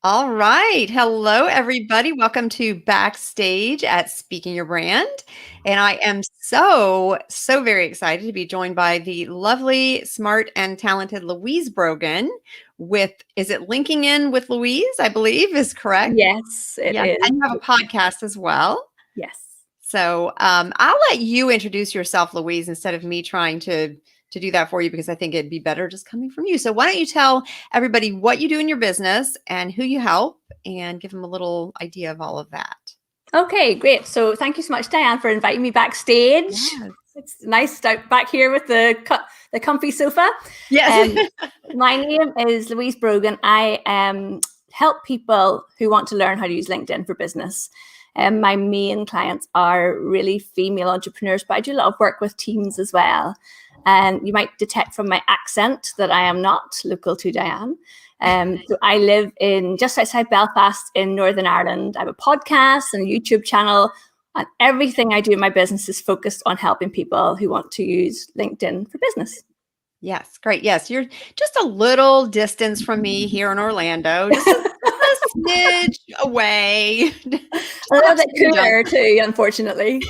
All right. Hello, everybody. Welcome to Backstage at Speaking Your Brand. And I am so very excited to be joined by the lovely, smart, and talented Louise Brogan is it Linking In with Louise, I believe is correct? Yes, it Yes. is. And you have a podcast as well. Yes. So I'll let you introduce yourself, Louise, instead of me trying to do that for you because I think it'd be better just coming from you. So why don't you tell everybody what you do in your business and who you help and give them a little idea of all of that. Okay, great. So thank you so much, Diane, for inviting me backstage. Yes. It's nice to back here with the comfy sofa. Yes. My name is Louise Brogan. I help people who want to learn how to use LinkedIn for business. My main clients are really female entrepreneurs, but I do a lot of work with teams as well. And you might detect from my accent that I am not local to Diane. So I live in just outside Belfast in Northern Ireland. I have a podcast and a YouTube channel, and everything I do in my business is focused on helping people who want to use LinkedIn for business. Yes, great. Yes, you're just a little distance from me here in Orlando, just a smidge away. A little bit cooler too, unfortunately.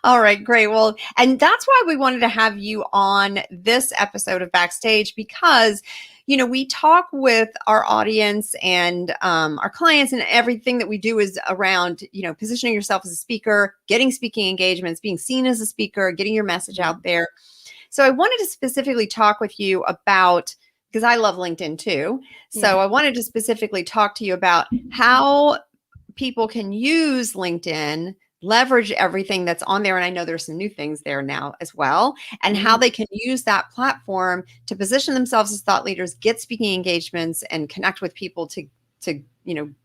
All right, great. Well, and that's why we wanted to have you on this episode of Backstage because, we talk with our audience and our clients, and everything that we do is around, positioning yourself as a speaker, getting speaking engagements, being seen as a speaker, getting your message out there. So I wanted to specifically talk with you about, because I love LinkedIn too. So I wanted to specifically talk to you about how people can use LinkedIn, leverage everything that's on there. And I know there's some new things there now as well, and how they can use that platform to position themselves as thought leaders, get speaking engagements, and connect with people to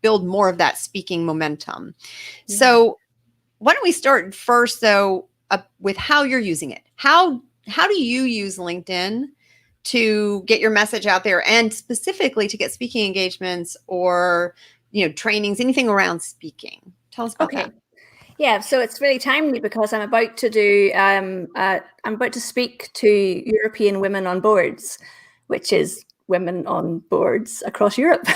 build more of that speaking momentum. Yeah. So why don't we start first though, with how you're using it? How do you use LinkedIn to get your message out there and specifically to get speaking engagements or, trainings, anything around speaking? Tell us about that. Yeah, so it's really timely because I'm about to speak to European Women on Boards, which is women on boards across Europe,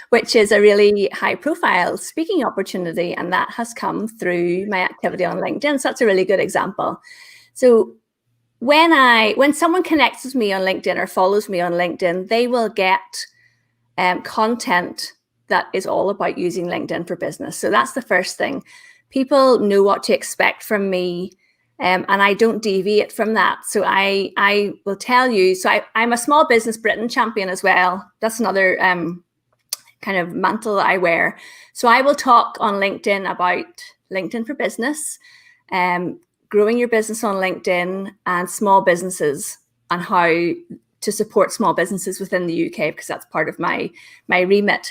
which is a really high profile speaking opportunity. And that has come through my activity on LinkedIn. So that's a really good example. So when someone connects with me on LinkedIn or follows me on LinkedIn, they will get content that is all about using LinkedIn for business. So that's the first thing. People know what to expect from me, and I don't deviate from that. So I will tell you. So I'm a Small Business Britain champion as well. That's another kind of mantle that I wear. So I will talk on LinkedIn about LinkedIn for business, growing your business on LinkedIn, and small businesses, and how to support small businesses within the UK, because that's part of my remit.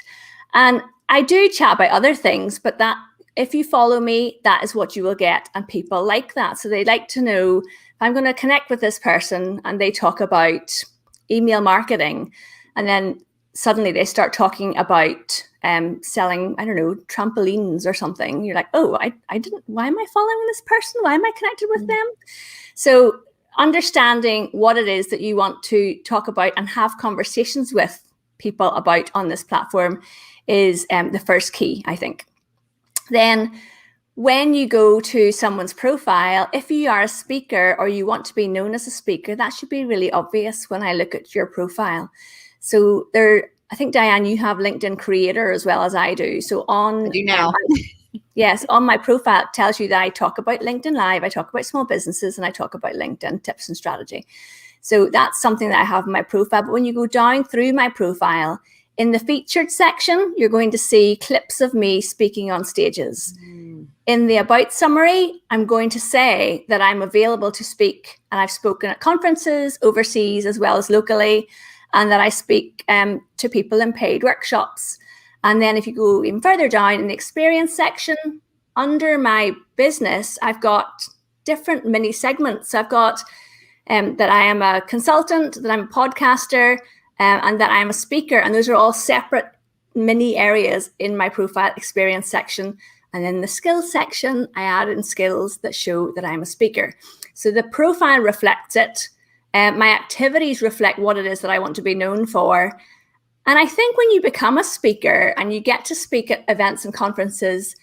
And I do chat about other things, but that if you follow me, that is what you will get. And people like that. So they like to know if I'm going to connect with this person and they talk about email marketing, and then suddenly they start talking about selling, I don't know, trampolines or something. You're like, oh, why am I following this person? Why am I connected with them? So understanding what it is that you want to talk about and have conversations with people about on this platform is the first key, I think. Then when you go to someone's profile, if you are a speaker or you want to be known as a speaker, that should be really obvious when I look at your profile. So I think, Diane, you have LinkedIn Creator as well as I do. So I do now. Yes, on my profile, it tells you that I talk about LinkedIn Live, I talk about small businesses, and I talk about LinkedIn tips and strategy. So that's something that I have in my profile. But when you go down through my profile, in the featured section, you're going to see clips of me speaking on stages. In the about summary, I'm going to say that I'm available to speak, and I've spoken at conferences overseas as well as locally, and that I speak to people in paid workshops. And then if you go even further down in the experience section, under my business, I've got different mini segments. I've got that I am a consultant, that I'm a podcaster, and that I'm a speaker. And those are all separate mini areas in my profile experience section. And then the skills section, I add in skills that show that I'm a speaker. So the profile reflects it. My activities reflect what it is that I want to be known for. And I think when you become a speaker and you get to speak at events and conferences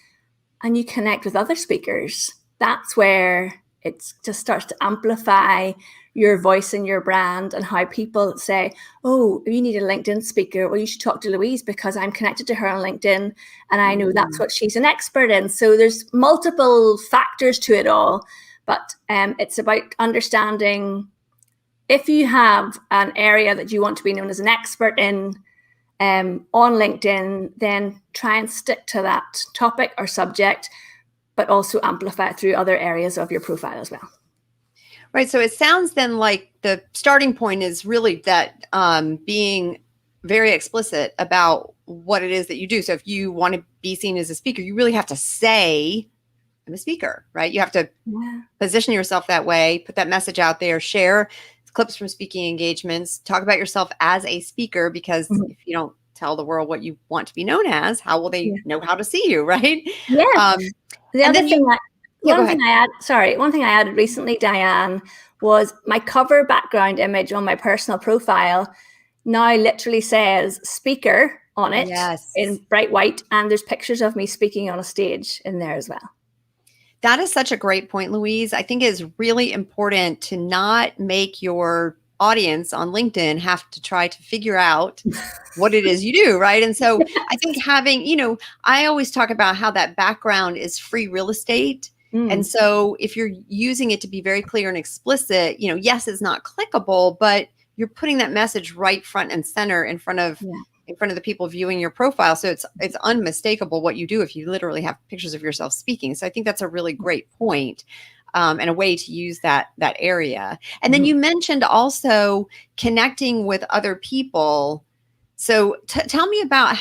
and you connect with other speakers, that's where it just starts to amplify your voice and your brand, and how people say, oh, you need a LinkedIn speaker. Well, you should talk to Louise because I'm connected to her on LinkedIn and I know that's what she's an expert in. So there's multiple factors to it all, but it's about understanding if you have an area that you want to be known as an expert in on LinkedIn, then try and stick to that topic or subject, but also amplify it through other areas of your profile as well. Right. So it sounds then like the starting point is really that being very explicit about what it is that you do. So if you want to be seen as a speaker, you really have to say, I'm a speaker, right? You have to position yourself that way, put that message out there, share clips from speaking engagements, talk about yourself as a speaker, because if you don't tell the world what you want to be known as, how will they know how to see you, right? Yeah. The other thing one thing I added recently, Diane, was my cover background image on my personal profile now literally says speaker on it in bright white, and there's pictures of me speaking on a stage in there as well. That is such a great point, Louise. I think it is really important to not make your audience on LinkedIn have to try to figure out what it is you do, right? And so I think having, I always talk about how that background is free real estate. And so if you're using it to be very clear and explicit, yes, it's not clickable, but you're putting that message right front and center in front of the people viewing your profile. So it's unmistakable what you do if you literally have pictures of yourself speaking. So I think that's a really great point, and a way to use that area. And then you mentioned also connecting with other people. So tell me about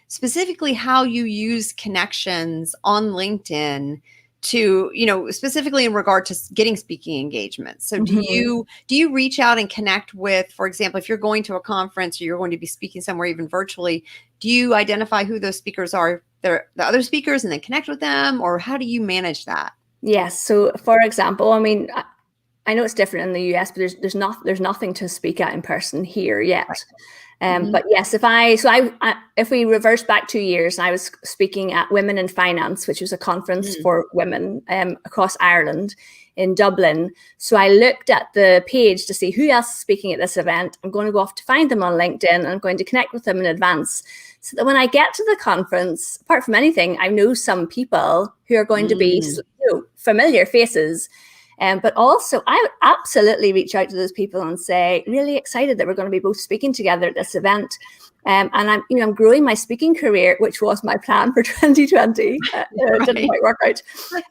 specifically how you use connections on LinkedIn to, specifically in regard to getting speaking engagements. So do you reach out and connect with, for example, if you're going to a conference or you're going to be speaking somewhere, even virtually, do you identify who those speakers are, the other speakers, and then connect with them? Or how do you manage that? Yes. So for example, I mean, I know it's different in the US, but there's nothing to speak at in person here yet. But yes, if we reverse back 2 years, I was speaking at Women in Finance, which was a conference for women across Ireland in Dublin. So I looked at the page to see who else is speaking at this event. I'm going to go off to find them on LinkedIn, and I'm going to connect with them in advance, so that when I get to the conference, apart from anything, I know some people who are going to be familiar faces. But also, I would absolutely reach out to those people and say, really excited that we're going to be both speaking together at this event. And I'm growing my speaking career, which was my plan for 2020. It didn't quite work out.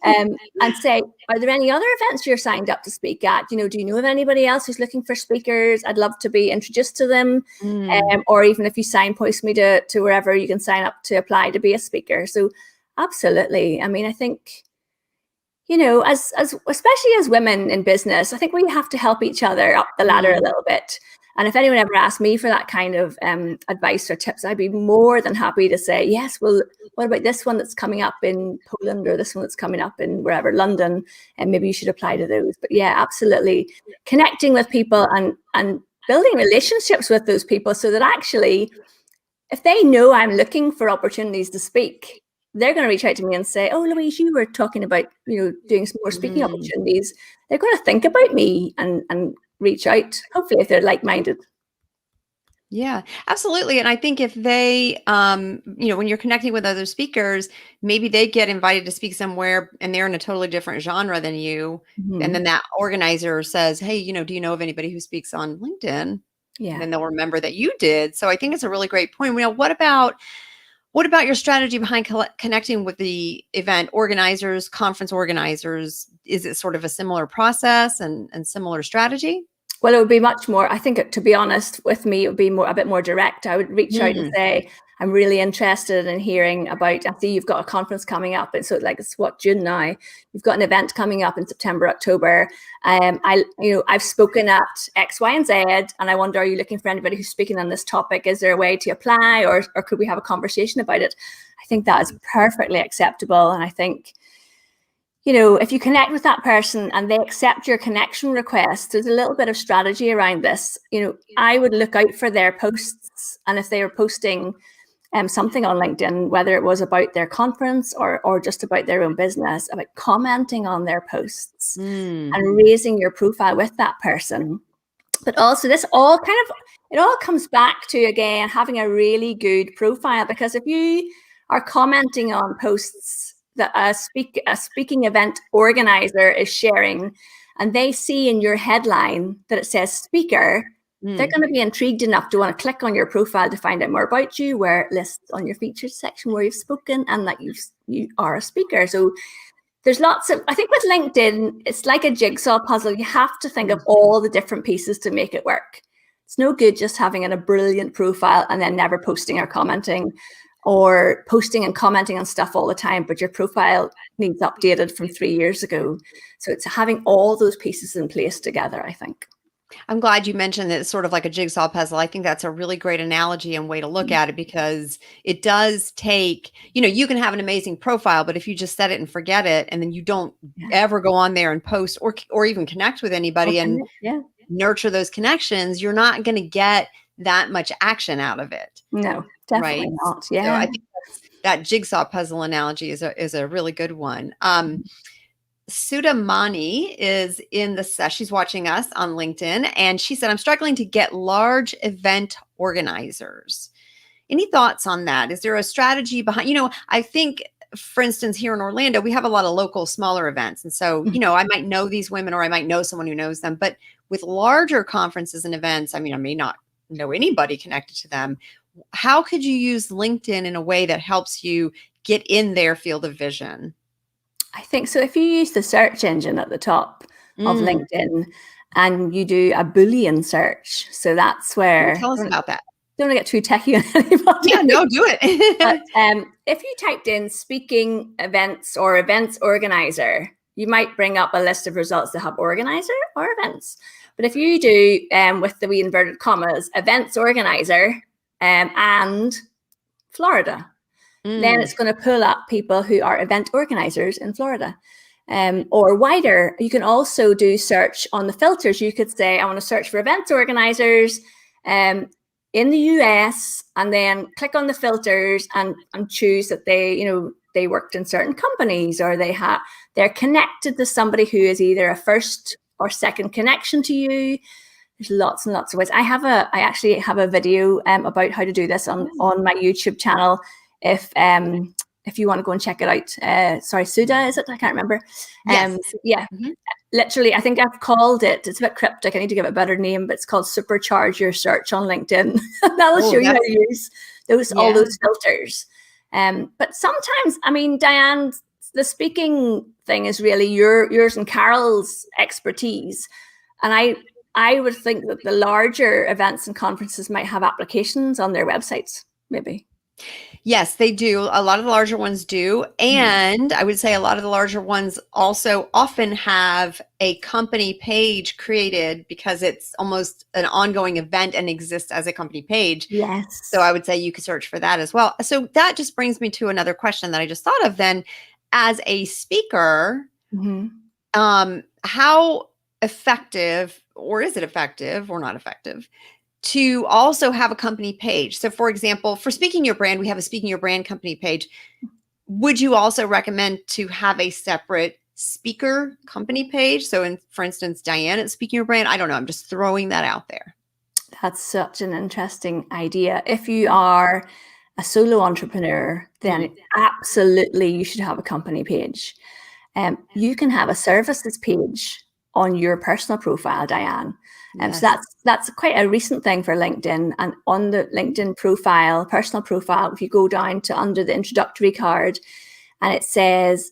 And say, are there any other events you're signed up to speak at? Do you know of anybody else who's looking for speakers? I'd love to be introduced to them. Or even if you signpost me to wherever you can sign up to apply to be a speaker. So absolutely. I mean, I think, as especially as women in business, I think we have to help each other up the ladder a little bit. And if anyone ever asked me for that kind of advice or tips, I'd be more than happy to say, yes, well, what about this one that's coming up in Poland, or this one that's coming up in wherever, London, and maybe you should apply to those. But yeah, absolutely. Connecting with people and building relationships with those people, so that actually, if they know I'm looking for opportunities to speak, they're going to reach out to me and say, oh, Louise, you were talking about, doing some more speaking opportunities. They're going to think about me and reach out, hopefully, if they're like-minded. Yeah, absolutely. And I think if they, when you're connecting with other speakers, maybe they get invited to speak somewhere and they're in a totally different genre than you. And then that organizer says, hey, do you know of anybody who speaks on LinkedIn? Yeah. And then they'll remember that you did. So I think it's a really great point. What about your strategy behind connecting with the event organizers, conference organizers? Is it sort of a similar process and similar strategy? Well, it would be much more, I think, to be honest with me, it would be a bit more direct. I would reach out and say, I'm really interested in hearing about, I see you've got a conference coming up. And so it's June now. You've got an event coming up in September, October. I've spoken at X, Y, and Z, and I wonder, are you looking for anybody who's speaking on this topic? Is there a way to apply, or could we have a conversation about it? I think that is perfectly acceptable. And I think, if you connect with that person and they accept your connection request, there's a little bit of strategy around this. I would look out for their posts, and if they are posting something on LinkedIn, whether it was about their conference or just about their own business, about commenting on their posts and raising your profile with that person. But also it all comes back to, again, having a really good profile, because if you are commenting on posts that a speaking event organizer is sharing, and they see in your headline that it says speaker, they're going to be intrigued enough to want to click on your profile to find out more about you, where it lists on your featured section where you've spoken and that you are a speaker. So there's lots of, I think with LinkedIn, it's like a jigsaw puzzle. You have to think of all the different pieces to make it work. It's no good just having a brilliant profile and then never posting or commenting, or posting and commenting on stuff all the time, but your profile needs updated from 3 years ago. So it's having all those pieces in place together, I think. I'm glad you mentioned that it's sort of like a jigsaw puzzle. I think that's a really great analogy and way to look at it, because it does take, you can have an amazing profile, but if you just set it and forget it, and then you don't ever go on there and post or even connect with anybody and nurture those connections, you're not going to get that much action out of it. No, definitely not. Yeah. So I think that jigsaw puzzle analogy is a really good one. Sudamani is in the session. She's watching us on LinkedIn, and she said, I'm struggling to get large event organizers. Any thoughts on that? Is there a strategy behind, I think, for instance, here in Orlando, we have a lot of local smaller events. And so, I might know these women, or I might know someone who knows them, but with larger conferences and events, I may not know anybody connected to them. How could you use LinkedIn in a way that helps you get in their field of vision? I think so. If you use the search engine at the top of LinkedIn and you do a Boolean search, so that's where. Tell us about that. Don't want to get too techy on anybody. Yeah, no, do it. But, if you typed in speaking events or events organizer, you might bring up a list of results that have organizer or events. But if you do, with the wee inverted commas, events organizer and Florida, then it's going to pull up people who are event organizers in Florida. Or wider, you can also do search on the filters. You could say, I want to search for events organizers in the US, and then click on the filters and choose that they worked in certain companies, or they're connected to somebody who is either a first or second connection to you. There's lots and lots of ways. I actually have a video about how to do this on my YouTube channel. If you want to go and check it out. Sorry, Suda, is it? I can't remember. Yes. Literally, I think I've called it, it's a bit cryptic, I need to give it a better name, but it's called Supercharge Your Search on LinkedIn. That'll show you how to use all those filters. But sometimes, Diane, the speaking thing is really yours and Carol's expertise. And I would think that the larger events and conferences might have applications on their websites, maybe. Yes, they do. A lot of the larger ones do. And I would say a lot of the larger ones also often have a company page created, because it's almost an ongoing event and exists as a company page. Yes. So I would say you could search for that as well. So that just brings me to another question that I just thought of then. As a speaker, how effective, or is it effective or not effective, to also have a company page? So for example, for Speaking Your Brand, we have a Speaking Your Brand company page. Would you also recommend to have a separate speaker company page? So for instance, Diane at Speaking Your Brand, I don't know, I'm just throwing that out there. That's such an interesting idea. If you are a solo entrepreneur, then absolutely you should have a company page. You can have a services page on your personal profile, Diane. So that's quite a recent thing for LinkedIn. And on the LinkedIn profile, personal profile, if you go down to under the introductory card, and it says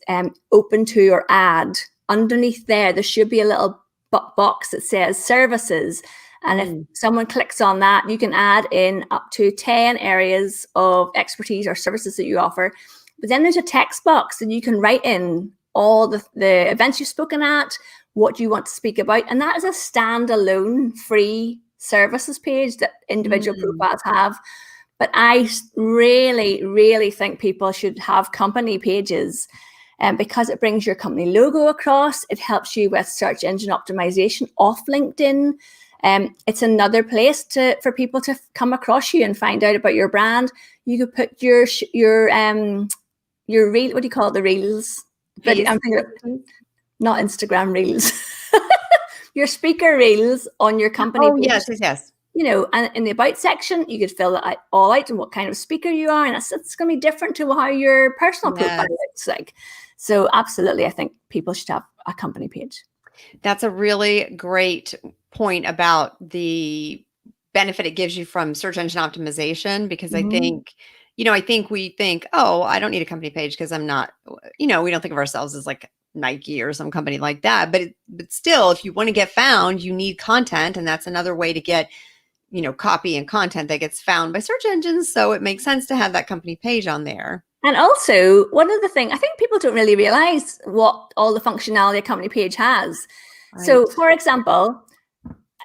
open to or add, underneath there should be a little box that says services. And if someone clicks on that, you can add in up to 10 areas of expertise or services that you offer. But then there's a text box, and you can write in all the events you've spoken at, what you want to speak about. And that is a standalone free services page that individual profiles have. But I really, really think people should have company pages. because it brings your company logo across. It helps you with search engine optimization off LinkedIn. It's another place for people to come across you and find out about your brand. You could put your reel, what do you call it, the reels? But I'm thinking of, not Instagram reels. Your speaker reels on your company page. Yes. You know, and in the about section, you could fill that all out and what kind of speaker you are. And it's going to be different to how your personal profile looks like. So absolutely, I think people should have a company page. That's a really great point about the benefit it gives you from search engine optimization, because I think, we think, oh, I don't need a company page because I'm not, we don't think of ourselves as like Nike or some company like that. But still, if you want to get found, you need content. And that's another way to get, copy and content that gets found by search engines. So it makes sense to have that company page on there. And also, one of the things, I think people don't really realize what all the functionality a company page has. Right. So, for example,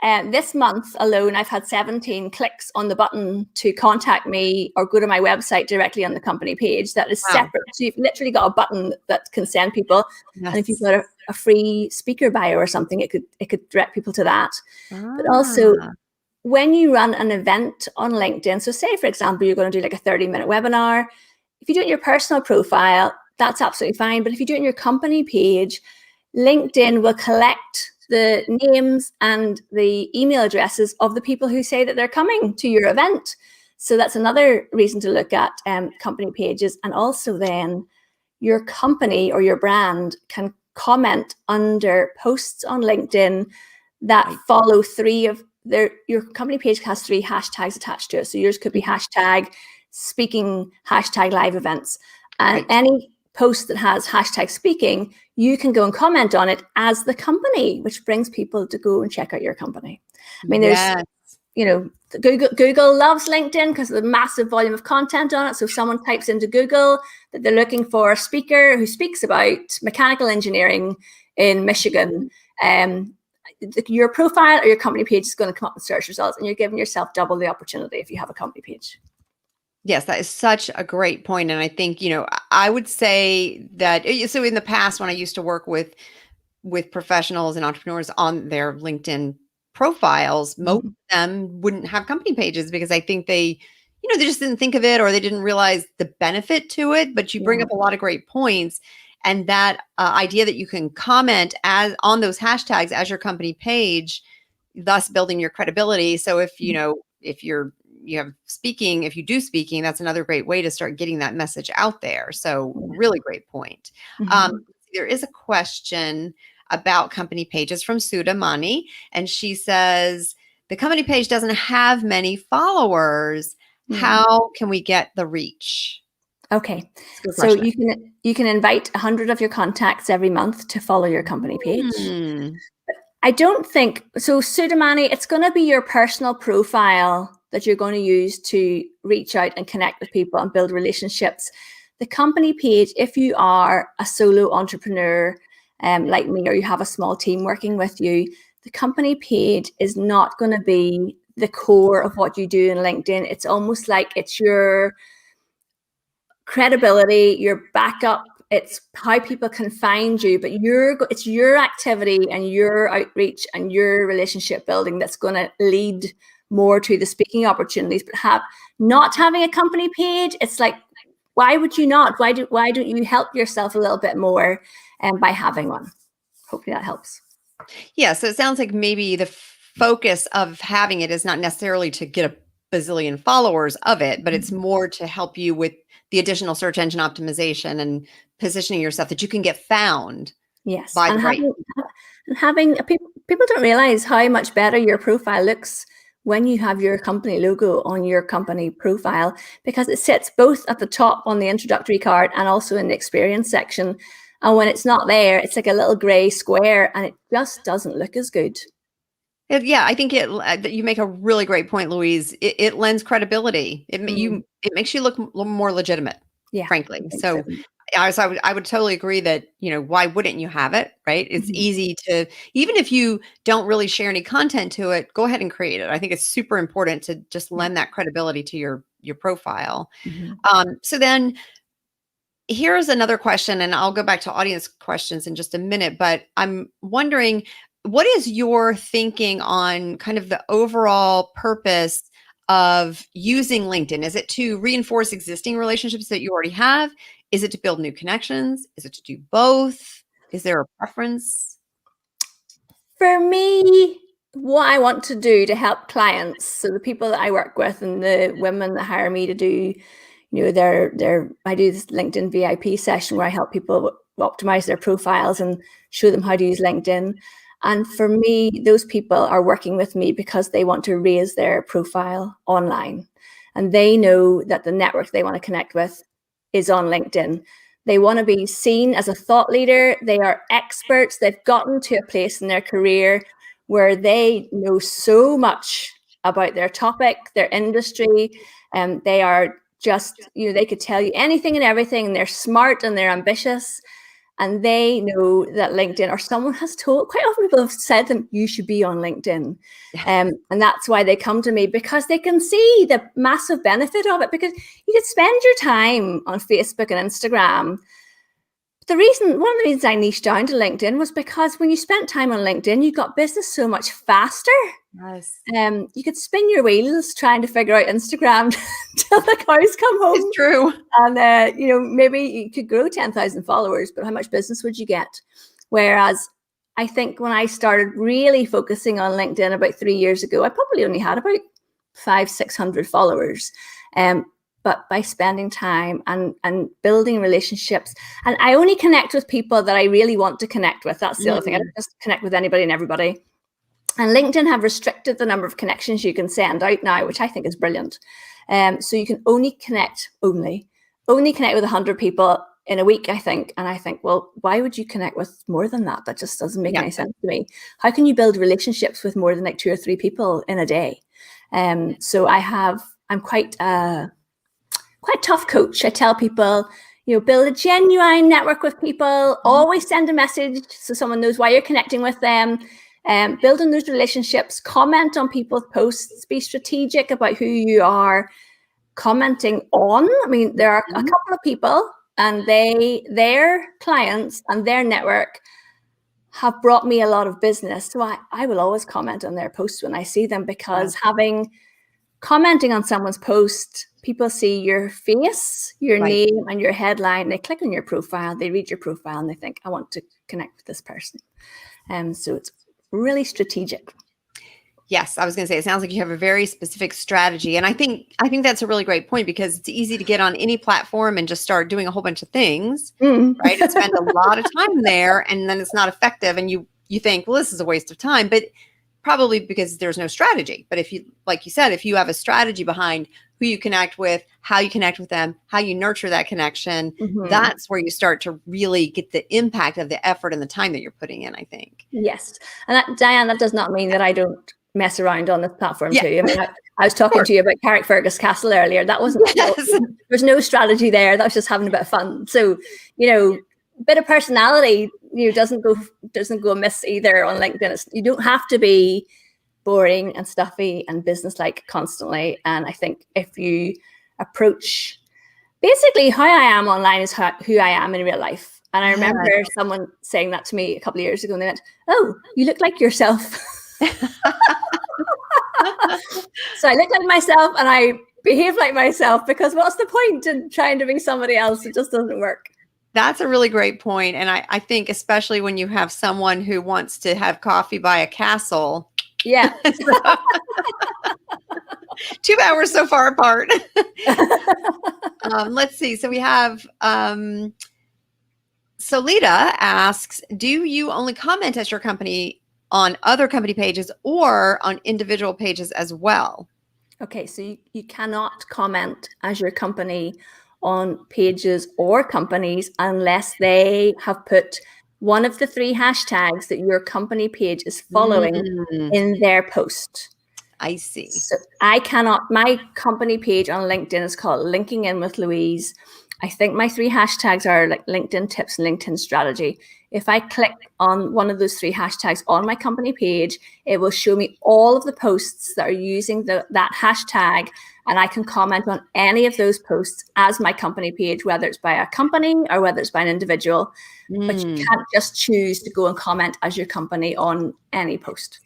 this month alone, I've had 17 clicks on the button to contact me or go to my website directly on the company page. That is separate. So you've literally got a button that can send people. Yes. And if you've got a free speaker bio or something, it could direct people to that. But also, when you run an event on LinkedIn, so say, for example, you're going to do like a 30-minute webinar. If you do it in your personal profile, that's absolutely fine. But if you do it in your company page, LinkedIn will collect the names and the email addresses of the people who say that they're coming to your event. So that's another reason to look at company pages. And also then your company or your brand can comment under posts on LinkedIn that follow your company page has 3 hashtags attached to it. So yours could be hashtag speaking, hashtag live events. And any post that has hashtag speaking, you can go and comment on it as the company, which brings people to go and check out your company. I mean, there's, Google loves LinkedIn because of the massive volume of content on it. So if someone types into Google that they're looking for a speaker who speaks about mechanical engineering in Michigan, your profile or your company page is going to come up in search results, and you're giving yourself double the opportunity if you have a company page. Yes, that is such a great point. And I think, I would say that, so in the past, when I used to work with professionals and entrepreneurs on their LinkedIn profiles, most of them wouldn't have company pages because I think they just didn't think of it, or they didn't realize the benefit to it. But you bring up a lot of great points. And that idea that you can comment on those hashtags as your company page, thus building your credibility. So if, if you do speaking, that's another great way to start getting that message out there. So really great point. There is a question about company pages from Sudamani, and she says, the company page doesn't have many followers. How can we get the reach? Okay, so you can invite 100 of your contacts every month to follow your company page. I don't think so, Sudamani. It's going to be your personal profile that you're going to use to reach out and connect with people and build relationships. The company page, if you are a solo entrepreneur like me, or you have a small team working with you, the company page is not going to be the core of what you do in LinkedIn. It's almost like it's your credibility, your backup. It's how people can find you, but it's your activity and your outreach and your relationship building that's going to lead more to the speaking opportunities. But not having a company page, it's like, why would you not? Why don't you help yourself a little bit more by having one? Hopefully that helps. Yeah, so it sounds like maybe the focus of having it is not necessarily to get a bazillion followers of it, but it's more to help you with the additional search engine optimization and positioning yourself that you can get found. Yes, by having people don't realize how much better your profile looks when you have your company logo on your company profile, because it sits both at the top on the introductory card and also in the experience section. And when it's not there, it's like a little gray square, and it just doesn't look as good. Yeah, I think you make a really great point, Louise. It lends credibility. It makes you look more legitimate, frankly. So I would totally agree that, why wouldn't you have it, right? It's easy to, even if you don't really share any content to it, go ahead and create it. I think it's super important to just lend that credibility to your profile. So then, here's another question, and I'll go back to audience questions in just a minute, but I'm wondering, what is your thinking on kind of the overall purpose of using LinkedIn? Is it to reinforce existing relationships that you already have? Is it to build new connections? Is it to do both? Is there a preference? For me, what I want to do to help clients, so the people that I work with and the women that hire me to do, I do this LinkedIn VIP session where I help people optimize their profiles and show them how to use LinkedIn. And for me, those people are working with me because they want to raise their profile online. And they know that the network they want to connect with is on LinkedIn. They want to be seen as a thought leader. They are experts. They've gotten to a place in their career where they know so much about their topic, their industry, and they are just, they could tell you anything and everything, and they're smart and they're ambitious. And they know that LinkedIn, or someone has told, quite often people have said to them, you should be on LinkedIn. And that's why they come to me, because they can see the massive benefit of it, because you could spend your time on Facebook and Instagram. One of the reasons I niched down to LinkedIn was because when you spent time on LinkedIn, you got business so much faster. Yes. You could spin your wheels trying to figure out Instagram till the cows come home. It's true. And, maybe you could grow 10,000 followers, but how much business would you get? Whereas I think when I started really focusing on LinkedIn about 3 years ago, I probably only had about 500-600 followers. But by spending time and building relationships, and I only connect with people that I really want to connect with. That's the other thing. I don't just connect with anybody and everybody. And LinkedIn have restricted the number of connections you can send out now, which I think is brilliant. So you can only connect with 100 people in a week, I think. And I think, well, why would you connect with more than that? That just doesn't make any sense to me. How can you build relationships with more than like 2 or 3 people in a day? So I'm quite tough coach. I tell people, build a genuine network with people, always send a message so someone knows why you're connecting with them, building those relationships, comment on people's posts, be strategic about who you are commenting on. I mean, there are a couple of people and their clients and their network have brought me a lot of business. So I will always comment on their posts when I see them, because commenting on someone's post, people see your face, your name, and your headline. They click on your profile, they read your profile, and they think, I want to connect with this person. So it's really strategic. Yes, I was going to say, it sounds like you have a very specific strategy. And I think that's a really great point, because it's easy to get on any platform and just start doing a whole bunch of things, right? And spend a lot of time there, and then it's not effective. And you think, well, this is a waste of time, but probably because there's no strategy. But if you, like you said, if you have a strategy behind who you connect with, how you connect with them, how you nurture that connection, that's where you start to really get the impact of the effort and the time that you're putting in, I think. Yes. And Diane, that does not mean that I don't mess around on this platform too. I mean, I was talking to you about Carrickfergus Castle earlier. That wasn't, there's no strategy there. That was just having a bit of fun. So, bit of personality, doesn't go amiss either on LinkedIn. You don't have to be boring and stuffy and business-like constantly. And I think if you approach, basically how I am online is who I am in real life. And I remember someone saying that to me a couple of years ago, and they went, "Oh, you look like yourself." So I look like myself and I behave like myself, because what's the point in trying to be somebody else? It just doesn't work. That's a really great point. And I think especially when you have someone who wants to have coffee by a castle. Yeah. 2 hours so far apart. Let's see. So we have, Solita asks, do you only comment as your company on other company pages or on individual pages as well? Okay. So you cannot comment as your company on pages or companies unless they have put one of the 3 hashtags that your company page is following in their post. I see. So my company page on LinkedIn is called Linking In with Louise. I think my 3 hashtags are like LinkedIn tips and LinkedIn strategy. If I click on one of those 3 hashtags on my company page, it will show me all of the posts that are using that hashtag and I can comment on any of those posts as my company page, whether it's by a company or whether it's by an individual. But you can't just choose to go and comment as your company on any post.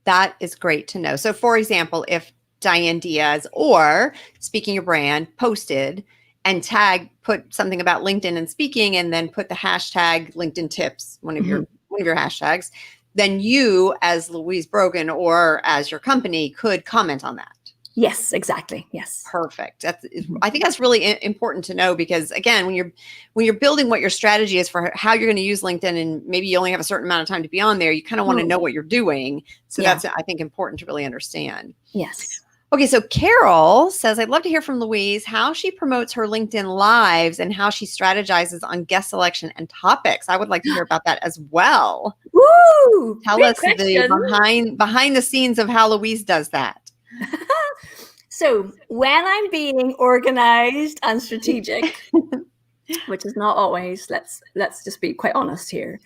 That is great to know. So for example, if Diane Diaz or Speaking Your Brand posted and put something about LinkedIn and speaking, and then put the hashtag LinkedIn tips, one of your hashtags, then you as Louise Brogan or as your company could comment on that. Yes, exactly. Yes. Perfect. I think that's really important to know, because again, when you're building what your strategy is for how you're going to use LinkedIn, and maybe you only have a certain amount of time to be on there, you kind of want to know what you're doing. So that's, I think, important to really understand. Yes. Okay. So Carol says, I'd love to hear from Louise how she promotes her LinkedIn lives and how she strategizes on guest selection and topics. I would like to hear about that as well. Woo! Tell us the behind the scenes of how Louise does that. So when I'm being organized and strategic, which is not always, let's just be quite honest here.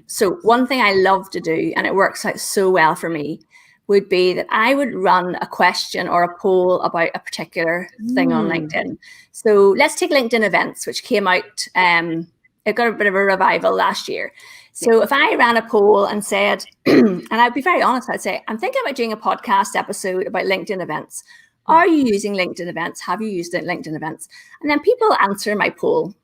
So one thing I love to do, and it works out so well for me, would be that I would run a question or a poll about a particular thing on LinkedIn. So let's take LinkedIn events, which came out, it got a bit of a revival last year. So if I ran a poll and said, and I'd be very honest, I'd say, I'm thinking about doing a podcast episode about LinkedIn events. Are you using LinkedIn events? Have you used LinkedIn events? And then people answer my poll.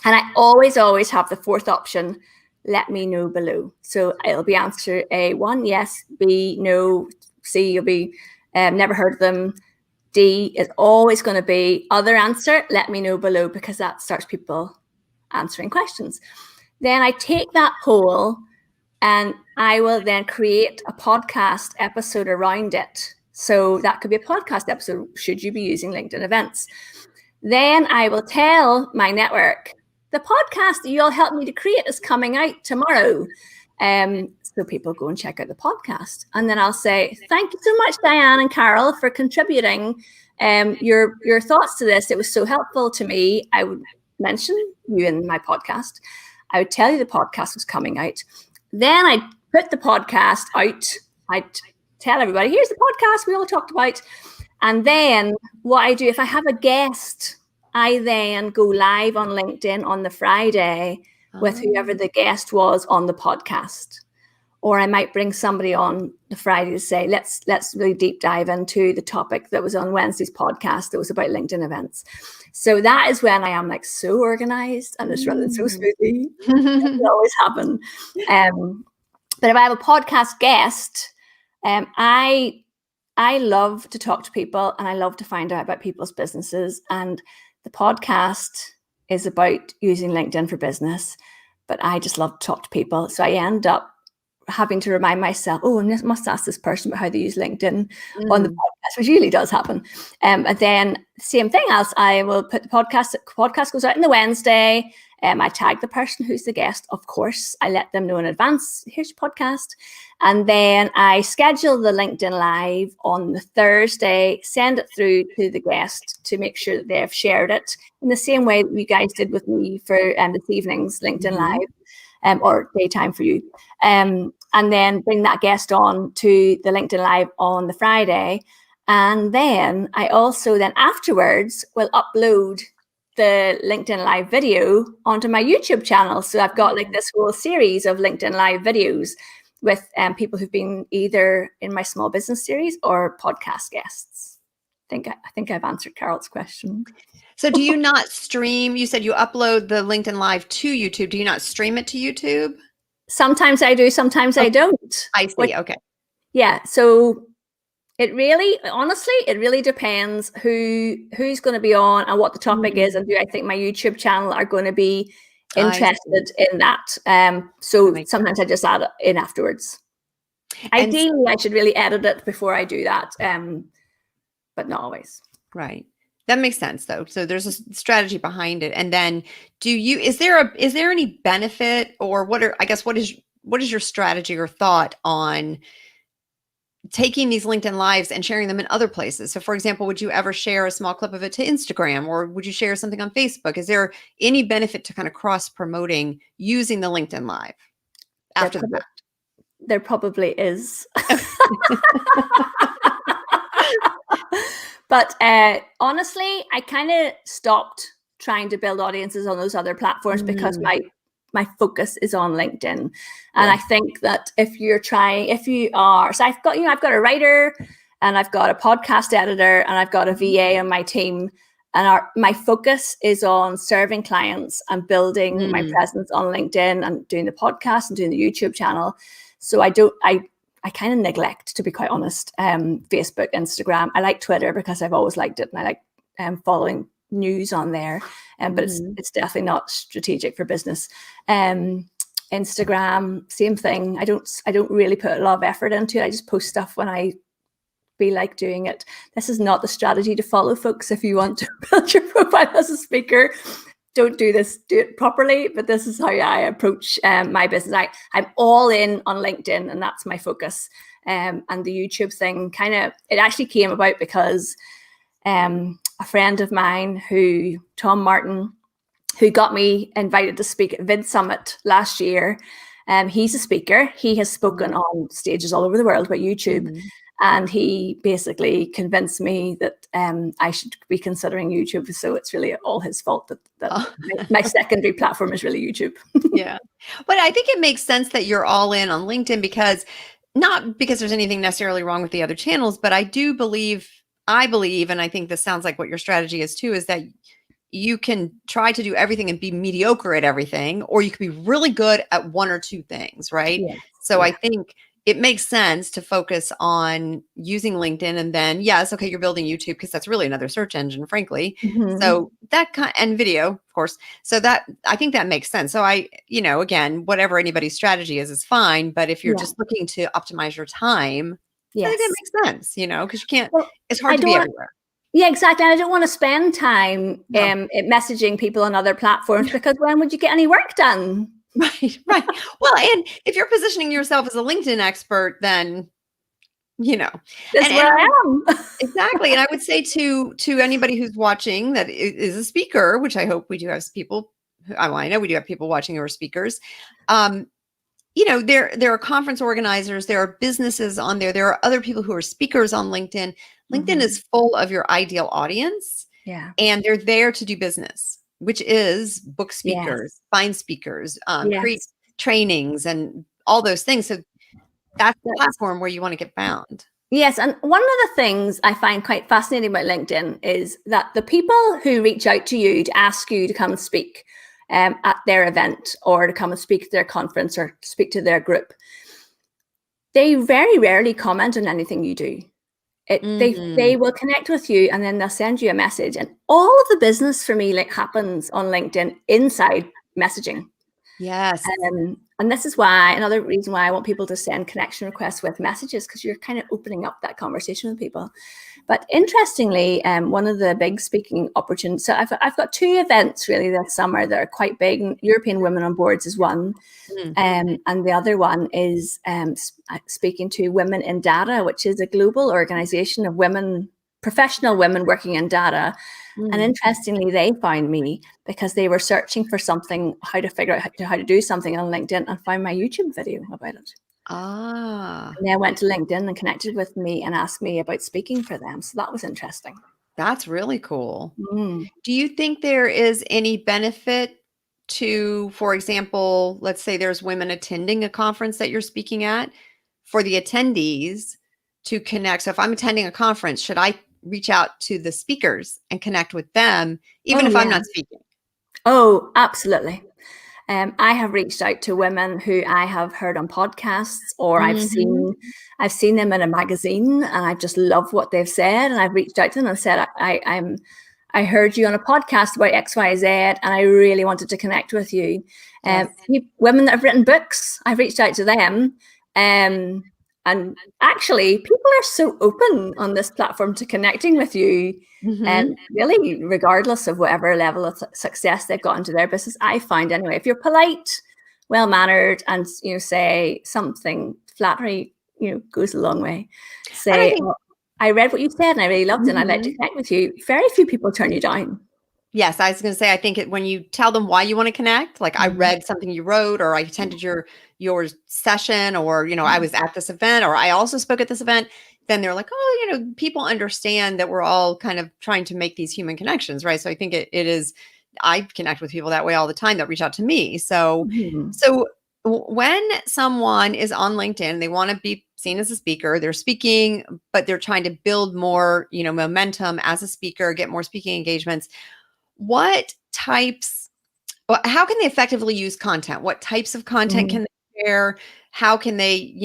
And I always have the fourth option, let me know below. So it'll be answer A, 1, yes, B, no, C, you'll be never heard of them. D is always going to be other answer, let me know below, because that starts people answering questions. Then I take that poll and I will then create a podcast episode around it. So that could be a podcast episode. Should you be using LinkedIn events? Then I will tell my network, the podcast that you'll help me to create is coming out tomorrow. So people go and check out the podcast. And then I'll say, thank you so much, Diane and Carol, for contributing your thoughts to this. It was so helpful to me. I would mention you in my podcast. I would tell you the podcast was coming out. Then I put the podcast out. I'd tell everybody, here's the podcast we all talked about. And then what I do, if I have a guest, I then go live on LinkedIn on the Friday with whoever the guest was on the podcast. Or I might bring somebody on the Friday to say, let's really deep dive into the topic that was on Wednesday's podcast that was about LinkedIn events. So that is when I am like so organized and it's running so smoothly. It always happen. But if I have a podcast guest, I love to talk to people and I love to find out about people's businesses. And the podcast is about using LinkedIn for business, but I just love to talk to people. So I end up having to remind myself, I must ask this person about how they use LinkedIn on the podcast, which usually does happen. And then same thing else, I will put the podcast goes out on the Wednesday. I tag the person who's the guest, of course. I let them know in advance, here's your podcast. And then I schedule the LinkedIn Live on the Thursday, send it through to the guest to make sure that they have shared it in the same way that you guys did with me for this evening's LinkedIn Live, or daytime for you. And then bring that guest on to the LinkedIn Live on the Friday. And then I also then afterwards will upload the LinkedIn Live video onto my YouTube channel. So I've got like this whole series of LinkedIn Live videos with people who've been either in my small business series or podcast guests. I think I've answered Carol's question. So do you not stream? You said you upload the LinkedIn Live to YouTube. Do you not stream it to YouTube? Sometimes I do, sometimes I don't. I see. Okay. Yeah. So it really, honestly, it really depends who's going to be on and what the topic is. And do I think my YouTube channel are going to be interested in that? So sometimes I just add it in afterwards. Ideally, I should really edit it before I do that, but not always. Right. That makes sense though. So there's a strategy behind it. And then is there any benefit, or what is your strategy or thought on taking these LinkedIn Lives and sharing them in other places? So for example, would you ever share a small clip of it to Instagram, or would you share something on Facebook? Is there any benefit to kind of cross promoting using the LinkedIn Live after the fact? There probably is. But honestly, I kind of stopped trying to build audiences on those other platforms because my focus is on LinkedIn. And I think that if you are, so I've got a writer, and I've got a podcast editor, and I've got a VA on my team. And my focus is on serving clients and building my presence on LinkedIn and doing the podcast and doing the YouTube channel. So I kind of neglect, to be quite honest, Facebook, Instagram. I like Twitter because I've always liked it, and I like following news on there. But it's definitely not strategic for business. Instagram, same thing. I don't really put a lot of effort into it. I just post stuff when I feel like doing it. This is not the strategy to follow, folks. If you want to build your profile as a speaker, don't do this. Do it properly. But this is how I approach my business. I'm all in on LinkedIn, and that's my focus. And the YouTube thing it actually came about because a friend of mine, Tom Martin, who got me invited to speak at Vid Summit last year. He's a speaker. He has spoken on stages all over the world about YouTube. And he basically convinced me that I should be considering YouTube. So it's really all his fault that my secondary platform is really YouTube. Yeah. But I think it makes sense that you're all in on LinkedIn, because not because there's anything necessarily wrong with the other channels, but I believe, and I think this sounds like what your strategy is too, is that you can try to do everything and be mediocre at everything, or you can be really good at one or two things, right? Yeah. So I think it makes sense to focus on using LinkedIn, and then okay, you're building YouTube because that's really another search engine, frankly. So that and video, of course. So that, I think that makes sense. So again, whatever anybody's strategy is fine. But if you're just looking to optimize your time, I think that makes sense, because you can't, it's hard to be everywhere. Yeah, exactly. I don't want to spend time messaging people on other platforms, because when would you get any work done? Right. Well, and if you're positioning yourself as a LinkedIn expert, then, that's where I am. Exactly. And I would say to anybody who's watching that is a speaker, which I hope we do have people, I know we do have people watching who are speakers. There are conference organizers, there are businesses on there. There are other people who are speakers on LinkedIn. LinkedIn is full of your ideal audience. Yeah. And they're there to do business, which is book speakers, find speakers, create trainings and all those things. So that's the platform where you want to get found. Yes. And one of the things I find quite fascinating about LinkedIn is that the people who reach out to you to ask you to come and speak at their event, or to come and speak at their conference, or speak to their group, they very rarely comment on anything you do. They will connect with you, and then they'll send you a message, and all of the business for me happens on LinkedIn inside messaging. Yes. And this is why, another reason why I want people to send connection requests with messages, because you're kind of opening up that conversation with people. But interestingly, one of the big speaking opportunities, so I've got two events really this summer that are quite big. European Women on Boards is one, and the other one is speaking to Women in Data, which is a global organization of professional women working in data. And interestingly, they found me because they were searching for something, how to figure out how to do something on LinkedIn, and found my YouTube video about it. And they went to LinkedIn and connected with me and asked me about speaking for them. So that was interesting. That's really cool. Do you think there is any benefit to, for example, let's say there's women attending a conference that you're speaking at, for the attendees to connect? So if I'm attending a conference, should I reach out to the speakers and connect with them, even if I'm not speaking? Oh, absolutely. I have reached out to women who I have heard on podcasts, or I've seen them in a magazine, and I just love what they've said. And I've reached out to them and said, I heard you on a podcast about XYZ, and I really wanted to connect with you. Women that have written books, I've reached out to them. And actually, people are so open on this platform to connecting with you, and really, regardless of whatever level of success they've got into their business. I find anyway, if you're polite, well-mannered, and say something flattery, goes a long way. Say, I read what you said and I really loved it, and I'd like to connect with you. Very few people turn you down. Yes, I was going to say, I think when you tell them why you want to connect, like I read something you wrote, or I attended your session, or, I was at this event, or I also spoke at this event, then they're like, oh, people understand that we're all kind of trying to make these human connections, right? So I think it is, I connect with people that way all the time that reach out to me. So, Mhm. so when someone is on LinkedIn, they want to be seen as a speaker, they're speaking, but they're trying to build more, momentum as a speaker, get more speaking engagements. How can they effectively use content? What types of content Mhm. can they share? How can they,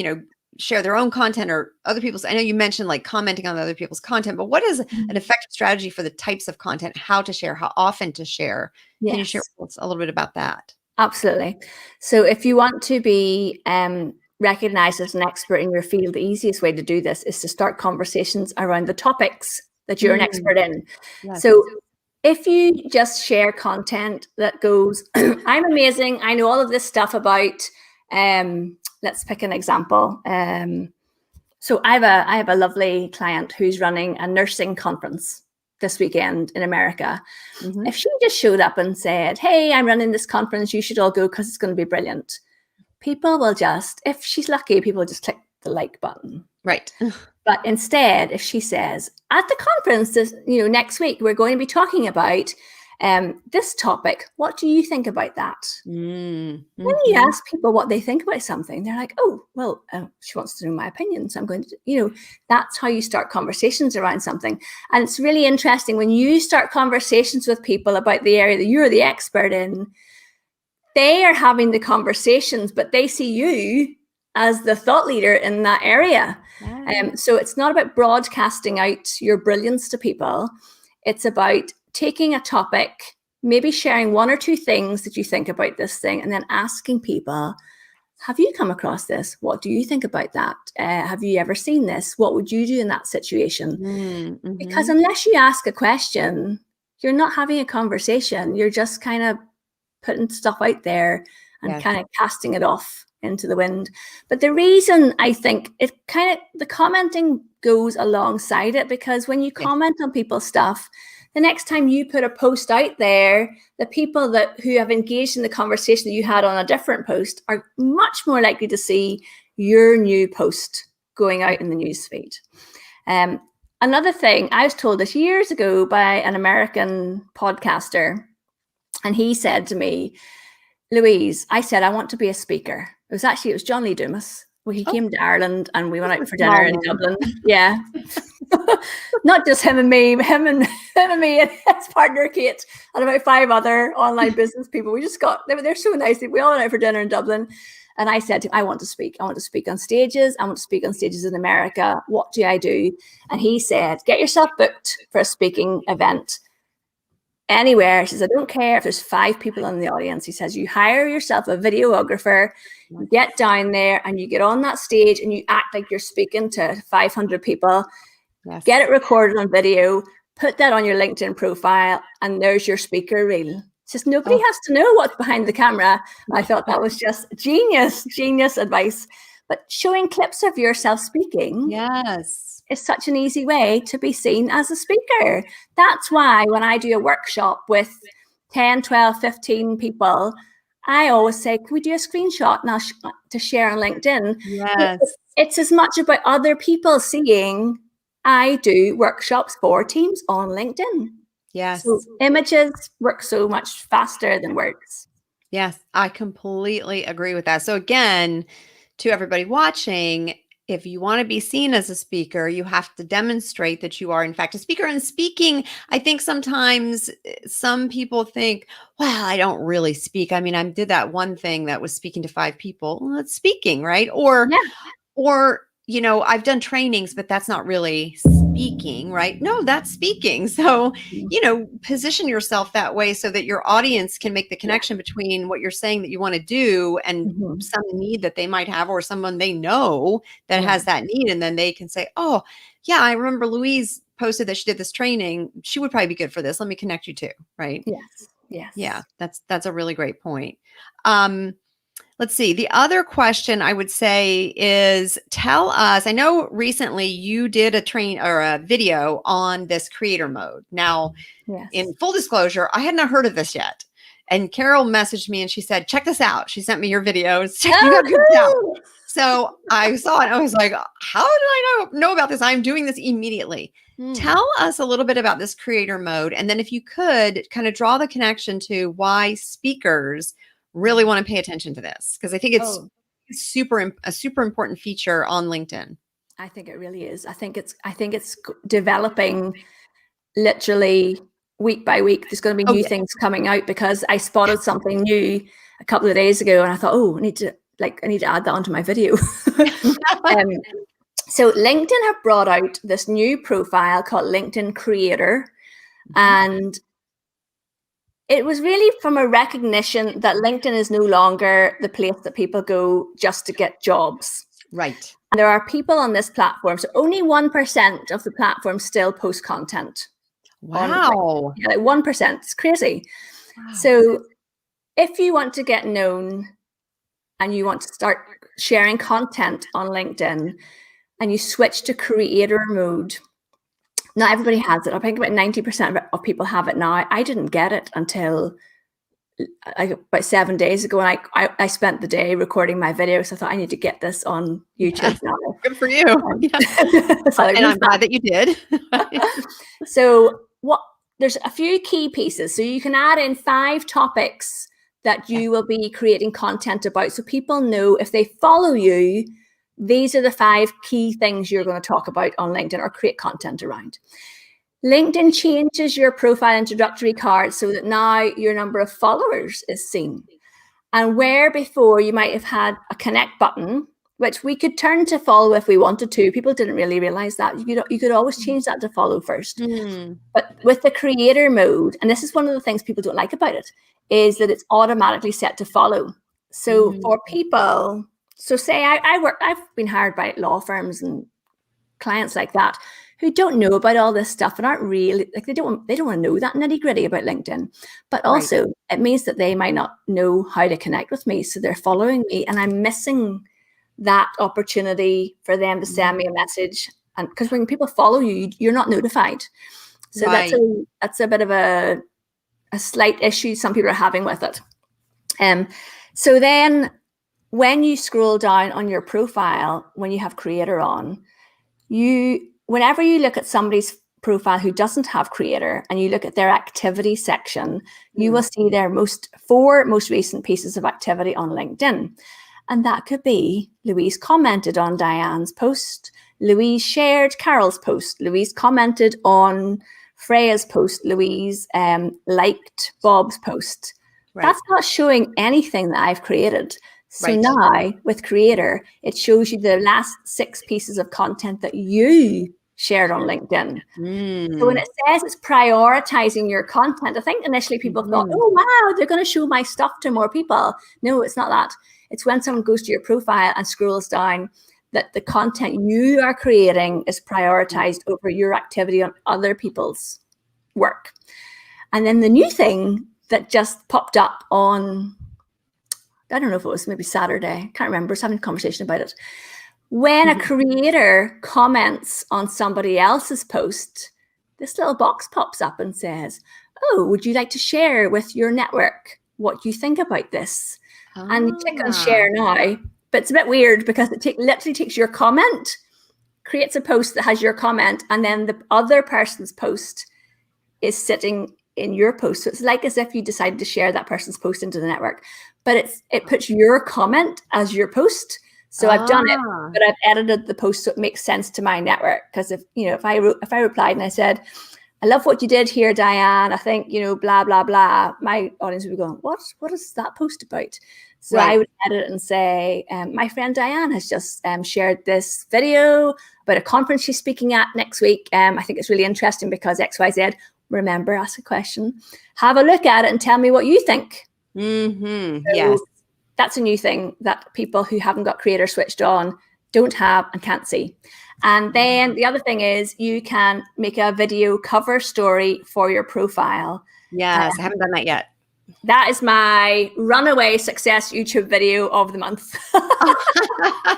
share their own content or other people's? I know you mentioned like commenting on other people's content, but what is an Mhm. effective strategy for the types of content, how to share, how often to share? Can you share Yes. with us a little bit about that? Absolutely. So if you want to be recognized as an expert in your field, the easiest way to do this is to start conversations around the topics that you're an Mm, expert in. yes. So if you just share content that goes, I'm amazing, I know all of this stuff about, let's pick an example. So I have a lovely client who's running a nursing conference this weekend in America. Mhm. If she just showed up and said, hey, I'm running this conference, you should all go because it's going to be brilliant, people will just, if she's lucky, people will just click the like button. Right. But instead, if she says, at the conference next week, we're going to be talking about this topic. What do you think about that? Mm, When you mhm. ask people what they think about something, they're like, oh, well, she wants to know my opinion. So I'm going to, that's how you start conversations around something. And it's really interesting when you start conversations with people about the area that you're the expert in, they are having the conversations, but they see you as the thought leader in that area. Yeah. So it's not about broadcasting out your brilliance to people. It's about taking a topic, maybe sharing one or two things that you think about this thing, and then asking people, have you come across this? What do you think about that? Have you ever seen this? What would you do in that situation? Mm, Because mhm. unless you ask a question, you're not having a conversation. You're just kind of putting stuff out there and Yes. kind of casting it off into the wind. But the reason I think the commenting goes alongside it, because when you Yes. comment on people's stuff, the next time you put a post out there, the people who have engaged in the conversation that you had on a different post are much more likely to see your new post going out in the newsfeed. Another thing, I was told this years ago by an American podcaster, and he said to me, Louise, I said, I want to be a speaker. It was John Lee Dumas. Well, he Oh, came to Ireland and we went out for dinner small in one. Dublin. Yeah. Not just him and me, him and me and his partner Kate and about 5 other online business people. They're so nice. We all went out for dinner in Dublin. And I said to him, I want to speak. I want to speak on stages. I want to speak on stages in America. What do I do? And he said, get yourself booked for a speaking event anywhere. She says, I don't care if there's 5 people in the audience. He says, you hire yourself a videographer, you get down there and you get on that stage and you act like you're speaking to 500 people, Yes. get it recorded on video, put that on your LinkedIn profile, and there's your speaker reel. Just nobody has to know what's behind the camera. I thought that was just genius advice. But showing clips of yourself speaking Yes. is such an easy way to be seen as a speaker. That's why when I do a workshop with 10, 12, 15 people, I always say, can we do a screenshot now to share on LinkedIn? Yes. It's as much about other people seeing I do workshops for teams on LinkedIn. Yes. So images work so much faster than words. Yes. I completely agree with that. So again, to everybody watching, if you want to be seen as a speaker, you have to demonstrate that you are, in fact, a speaker. And speaking, I think sometimes some people think, well, I don't really speak. I mean, I did that one thing that was speaking to 5 people. Well, that's speaking, right? Or, I've done trainings, but that's not really speaking, right? No, that's speaking. So, position yourself that way so that your audience can make the connection between what you're saying that you want to do and Mhm. some need that they might have or someone they know that has that need. And then they can say, oh, yeah, I remember Louise posted that she did this training. She would probably be good for this. Let me connect you to, right? Yes. Yeah, that's a really great point. Let's see. The other question I would say is tell us, I know recently you did a train or a video on this creator mode. Now, Yes. in full disclosure, I had not heard of this yet. And Carol messaged me and she said, check this out. She sent me your videos. You Oh, got to check this out. cool. So I saw it. I was like, how did I know about this? I'm doing this immediately. Tell us a little bit about this creator mode. And then if you could kind of draw the connection to why speakers really want to pay attention to this, because I think it's a super important feature on LinkedIn. I think it really is. I think it's developing literally week by week. There's going to be new things coming out, because I spotted something new a couple of days ago and I thought, I need to add that onto my video. So LinkedIn have brought out this new profile called LinkedIn Creator. And it was really from a recognition that LinkedIn is no longer the place that people go just to get jobs. Right. And there are people on this platform. So only 1% of the platform still post content. Wow. Yeah, like 1%. It's crazy. Wow. So if you want to get known and you want to start sharing content on LinkedIn and you switch to creator mode, not everybody has it. I think about 90% of people have it now. I didn't get it until about 7 days ago, and I spent the day recording my video, so I thought I need to get this on YouTube now. Good for you. And I'm glad that you did. So there's a few key pieces. So you can add in 5 topics that you will be creating content about, so people know if they follow you, these are the 5 key things you're going to talk about on LinkedIn or create content around. LinkedIn changes your profile introductory card so that now your number of followers is seen. And where before you might have had a connect button, which we could turn to follow if we wanted to. People didn't really realize that. You could always change that to follow first. But with the creator mode, and this is one of the things people don't like about it, is that it's automatically set to follow. So for people, so say I've been hired by law firms and clients like that who don't know about all this stuff and aren't really, like, they don't want to know that nitty-gritty about LinkedIn. But also it means that they might not know how to connect with me. So they're following me and I'm missing that opportunity for them to send me a message. And because when people follow you, you're not notified. So that's a bit of a slight issue some people are having with it. So then when you scroll down on your profile, when you have creator on, whenever you look at somebody's profile who doesn't have creator and you look at their activity section, you will see their 4 most recent pieces of activity on LinkedIn. And that could be Louise commented on Diane's post, Louise shared Carol's post, Louise commented on Freya's post, Louise liked Bob's post. That's not showing anything that I've created. So now with creator, it shows you the last 6 pieces of content that you shared on LinkedIn. So when it says it's prioritizing your content, I think initially people thought, oh, wow, they're going to show my stuff to more people. No, it's not that. It's when someone goes to your profile and scrolls down that the content you are creating is prioritized over your activity on other people's work. And then the new thing that just popped up on, I don't know if it was maybe Saturday, can't remember, I was having a conversation about it. When a creator comments on somebody else's post, this little box pops up and says, oh, would you like to share with your network what you think about this? And you click on share now, but it's a bit weird because it literally takes your comment, creates a post that has your comment, and then the other person's post is sitting in your post. So it's like as if you decided to share that person's post into the network, but it puts your comment as your post. So I've done it, but I've edited the post so it makes sense to my network. Because if I replied and I said, I love what you did here, Diane, I think, blah, blah, blah, my audience would be going, what is that post about? So I would edit it and say, my friend Diane has just shared this video about a conference she's speaking at next week. I think it's really interesting because XYZ. Remember, ask a question, have a look at it and tell me what you think. Yes. That's a new thing that people who haven't got creator switched on don't have and can't see. And then the other thing is you can make a video cover story for your profile. Yes, I haven't done that yet. That is my runaway success YouTube video of the month.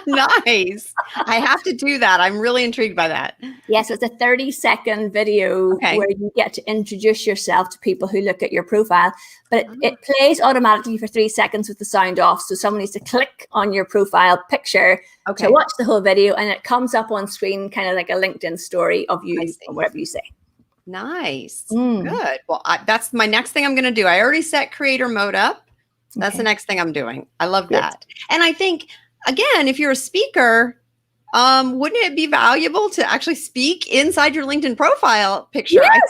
Nice. I have to do that. I'm really intrigued by that. Yes, it's a 30-second video where you get to introduce yourself to people who look at your profile, but it plays automatically for 3 seconds with the sound off. So someone needs to click on your profile picture to watch the whole video, and it comes up on screen kind of like a LinkedIn story of you or whatever you say. Nice. Good. Well, that's my next thing I'm going to do. I already set creator mode up. That's the next thing I'm doing. I love that. And I think, again, if you're a speaker, wouldn't it be valuable to actually speak inside your LinkedIn profile picture? Yes.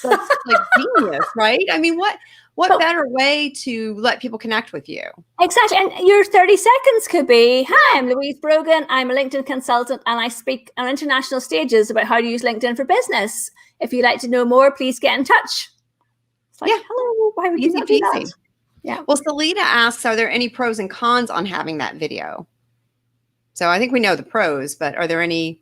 That's like genius, right? I mean, what better way to let people connect with you? Exactly. And your 30 seconds could be, hi, I'm Louise Brogan. I'm a LinkedIn consultant and I speak on international stages about how to use LinkedIn for business. If you'd like to know more, please get in touch. It's like, hello, why would you not do that? Yeah. Well, Selena asks, are there any pros and cons on having that video? So I think we know the pros, but are there any?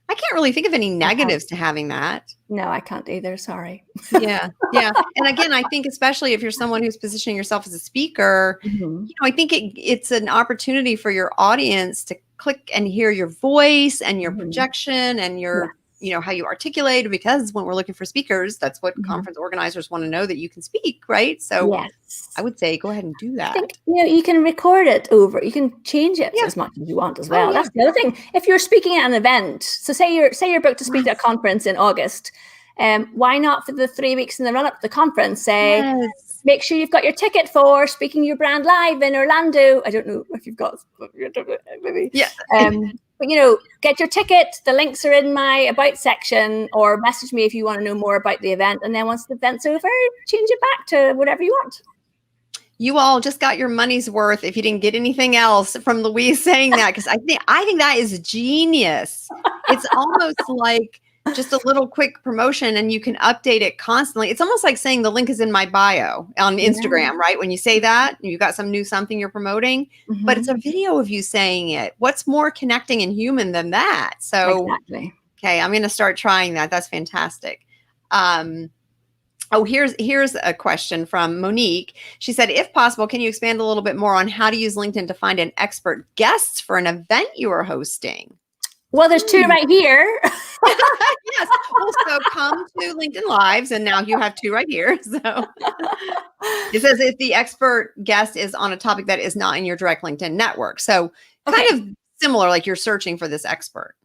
I can't really think of any negatives to having that. No, I can't either. Sorry. Yeah. And again, I think especially if you're someone who's positioning yourself as a speaker, I think it's an opportunity for your audience to click and hear your voice and your projection and your, how you articulate, because when we're looking for speakers, that's what conference organizers want to know, that you can speak, right? So I would say go ahead and do that. I think, you can record it over. You can change it as much as you want as well. That's the other thing. If you're speaking at an event, so say you're booked to speak at a conference in August, why not for the 3 weeks in the run up to the conference say, make sure you've got your ticket for Speaking Your Brand Live in Orlando. I don't know if you've got, maybe. Yeah. But, get your ticket. The links are in my about section, or message me if you want to know more about the event. And then once the event's over, change it back to whatever you want. You all just got your money's worth if you didn't get anything else from Louise saying that, because I think that is genius. It's almost like just a little quick promotion and you can update it constantly. It's almost like saying the link is in my bio on Instagram, right? When you say that, you got some new something you're promoting, but it's a video of you saying it. What's more connecting and human than that? So, okay, I'm going to start trying that. That's fantastic. Here's a question from Monique. She said, if possible, can you expand a little bit more on how to use LinkedIn to find an expert guest for an event you are hosting? Well, there's two right here. Yes. Well, so come to LinkedIn Lives, and now you have two right here. So it says if the expert guest is on a topic that is not in your direct LinkedIn network. So kind of similar, like you're searching for this expert.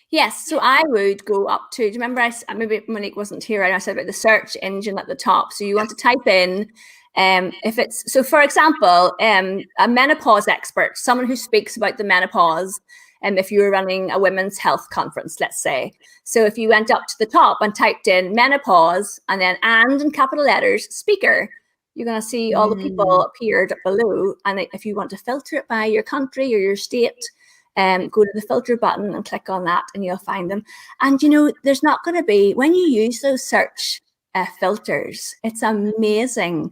Yes. So I would go up to, do you remember maybe Monique wasn't here, and I said about the search engine at the top. So you want to type in, if it's, so for example, a menopause expert, someone who speaks about the menopause, if you were running a women's health conference, let's say. So if you went up to the top and typed in menopause and then in capital letters, speaker, you're going to see all the people appeared below. And if you want to filter it by your country or your state, go to the filter button and click on that and you'll find them. And, there's not going to be, when you use those search filters, it's amazing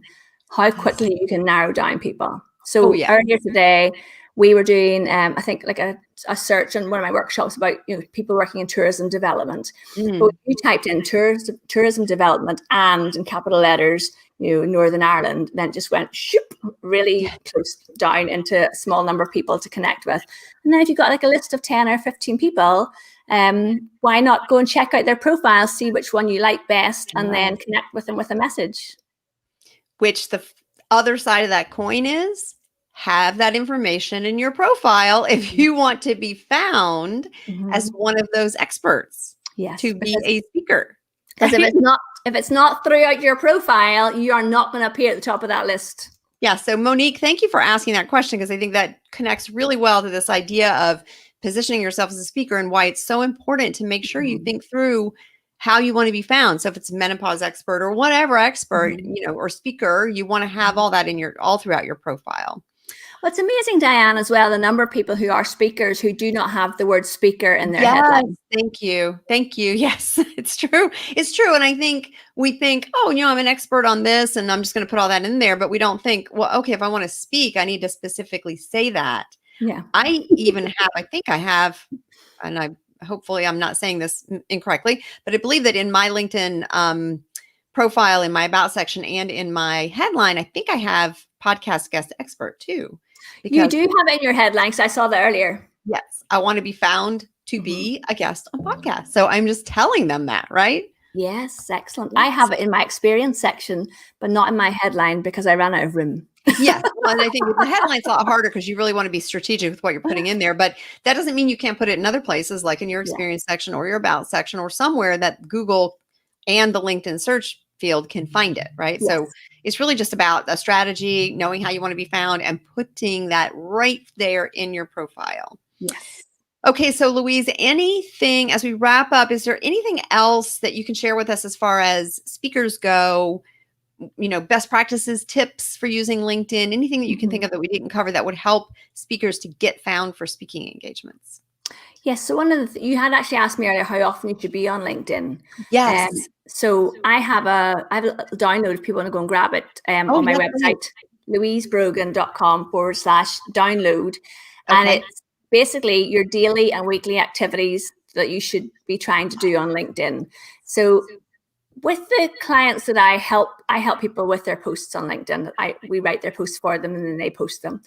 how quickly you can narrow down people. So earlier today, we were doing, I think, like a search in one of my workshops about people working in tourism development. But you typed in tourism development and in capital letters, Northern Ireland, then it just went really close down into a small number of people to connect with. And then if you've got like a list of 10 or 15 people, why not go and check out their profiles, see which one you like best, and then connect with them with a message. Which the other side of that coin is, have that information in your profile if you want to be found as one of those experts to be a speaker. Because if it's not throughout your profile, you are not going to appear at the top of that list. Yeah. So Monique, thank you for asking that question, because I think that connects really well to this idea of positioning yourself as a speaker and why it's so important to make sure you think through how you want to be found. So if it's a menopause expert or whatever expert, or speaker, you want to have all that all throughout your profile. Well, it's amazing, Diane, as well, the number of people who are speakers who do not have the word speaker in their headline. Thank you. Yes, it's true. It's true. And I think we think, I'm an expert on this and I'm just going to put all that in there. But we don't think, well, okay, if I want to speak, I need to specifically say that. Yeah. I think I have, and hopefully I'm not saying this incorrectly, but I believe that in my LinkedIn profile in my about section and in my headline, I think I have podcast guest expert too. You do have it in your headline, so I saw that earlier. Yes, I want to be found to be a guest on podcast. So I'm just telling them that, right? Yes, excellent. I have it in my experience section, but not in my headline because I ran out of room. Yes. Well, and I think the headline's a lot harder because you really want to be strategic with what you're putting in there. But that doesn't mean you can't put it in other places, like in your experience section or your about section or somewhere that Google and the LinkedIn search field can find it, right? Yes. So it's really just about a strategy, knowing how you want to be found and putting that right there in your profile. Yes. Okay, so Louise, anything as we wrap up, is there anything else that you can share with us as far as speakers go, best practices, tips for using LinkedIn, anything that you can think of that we didn't cover that would help speakers to get found for speaking engagements? Yes. So one of the you had actually asked me earlier how often you should be on LinkedIn. Yes. So I have a download if people want to go and grab it on my website, louisebrogan.com/download. And it's basically your daily and weekly activities that you should be trying to do on LinkedIn. So with the clients that I help people with their posts on LinkedIn. We write their posts for them and then they post them.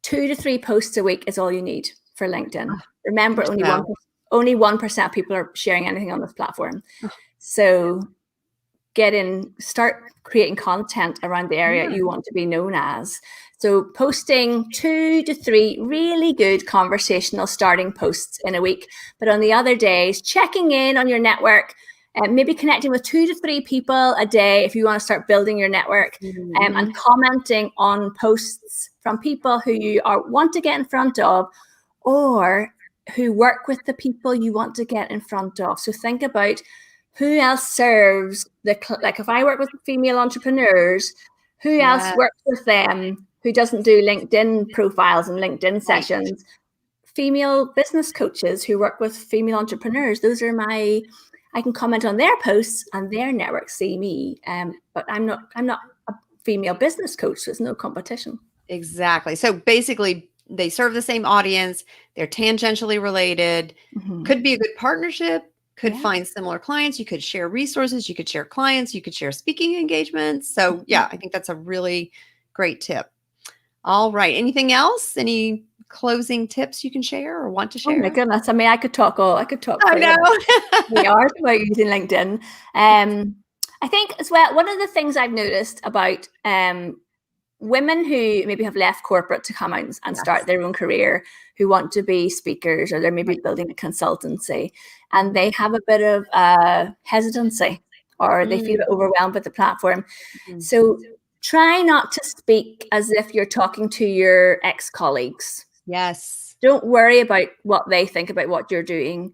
2 to 3 posts a week is all you need for LinkedIn. Remember, only 1% of people are sharing anything on this platform. So start creating content around the area you want to be known as. So posting 2 to 3 really good conversational starting posts in a week, but on the other days, checking in on your network, maybe connecting with 2 to 3 people a day if you want to start building your network, and commenting on posts from people who you want to get in front of or who work with the people you want to get in front of. So think about who else serves like if I work with female entrepreneurs, who else works with them who doesn't do LinkedIn profiles and LinkedIn sessions? Female business coaches who work with female entrepreneurs. Those are I can comment on their posts and their network see me. But I'm not a female business coach, so there's no competition. Exactly. So basically they serve the same audience. They're tangentially related. Could be a good partnership. Could find similar clients. You could share resources. You could share clients. You could share speaking engagements. So I think that's a really great tip. All right. Anything else? Any closing tips you can share or want to share? Oh my goodness. I mean, I could talk. I know. We are about using LinkedIn. I think as well, one of the things I've noticed about women who maybe have left corporate to come out and start their own career, who want to be speakers, or they're maybe building a consultancy, and they have a bit of hesitancy, or they feel a bit overwhelmed with the platform. So try not to speak as if you're talking to your ex-colleagues. Yes. Don't worry about what they think about what you're doing.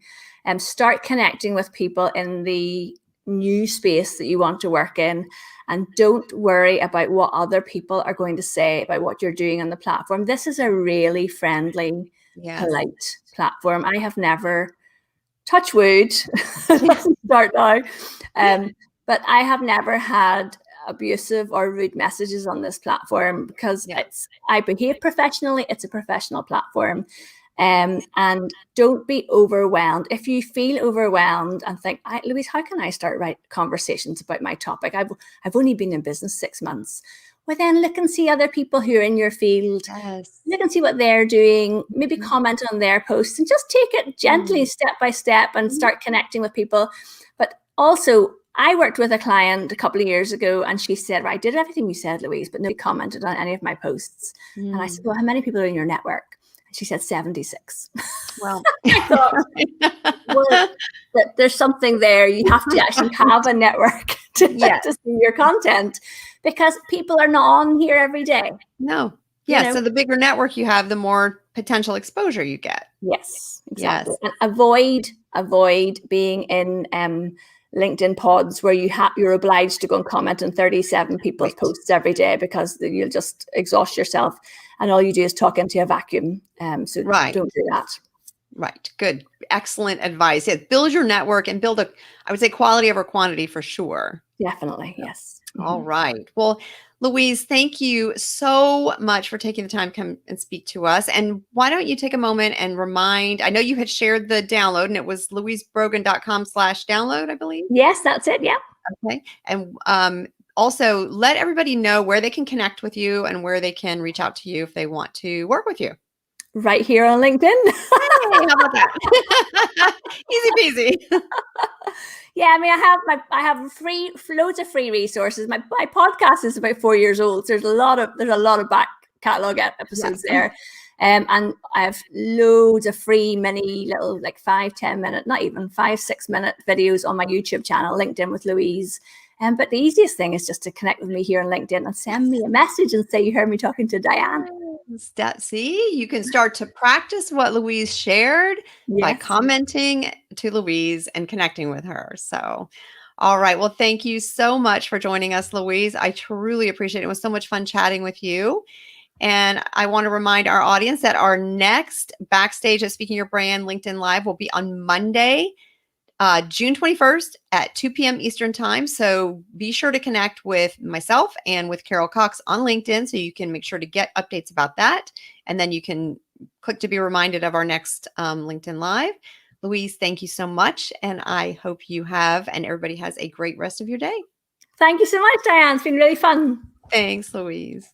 Start connecting with people in the new space that you want to work in, and don't worry about what other people are going to say about what you're doing on the platform. This is a really friendly, polite platform. I have never, touch wood, start now, but I have never had abusive or rude messages on this platform because I behave professionally. It's a professional platform. And don't be overwhelmed. If you feel overwhelmed and think, Louise, how can I start conversations about my topic? I've only been in business 6 months. Well, then look and see other people who are in your field. Look and see what they're doing. Maybe comment on their posts and just take it gently, step by step, and start connecting with people. But also, I worked with a client a couple of years ago, and she said, I did everything you said, Louise, but nobody commented on any of my posts. And I said, well, how many people are in your network? She said 76. Well, I thought, that there's something there. You have to actually have a network to see your content, because people are not on here every day. No. Yeah. So the bigger network you have, the more potential exposure you get. Yes, exactly. And avoid being in LinkedIn pods where you're obliged to go and comment on 37 people's posts every day, because you'll just exhaust yourself and all you do is talk into a vacuum. Don't do that. Right. Good. Excellent advice. Yeah. Build your network and build I would say quality over quantity for sure. Definitely. Yes. All right. Well, Louise, thank you so much for taking the time to come and speak to us. And why don't you take a moment and remind, I know you had shared the download and it was louisebrogan.com/download, I believe. Yes, that's it. Yeah. Okay. And also let everybody know where they can connect with you and where they can reach out to you if they want to work with you. Right here on LinkedIn. Hey, how about that? Easy peasy. Yeah, I mean, I have loads of free resources. My podcast is about 4 years old, so there's a lot of back catalog episodes there. And I have loads of free mini little, like 5-10 minute, not even 5-6 minute videos on my YouTube channel, LinkedIn with Louise. But the easiest thing is just to connect with me here on LinkedIn and send me a message and say you heard me talking to Diane. See, you can start to practice what Louise shared by Yes. commenting to Louise and connecting with her. So, all right. Well, thank you so much for joining us, Louise. I truly appreciate it. It was so much fun chatting with you. And I want to remind our audience that our next Backstage at Speaking Your Brand LinkedIn Live will be on Monday, June 21st at 2 p.m. Eastern Time. So be sure to connect with myself and with Carol Cox on LinkedIn so you can make sure to get updates about that. And then you can click to be reminded of our next LinkedIn Live. Louise, thank you so much. And I hope you have and everybody has a great rest of your day. Thank you so much, Diane. It's been really fun. Thanks, Louise.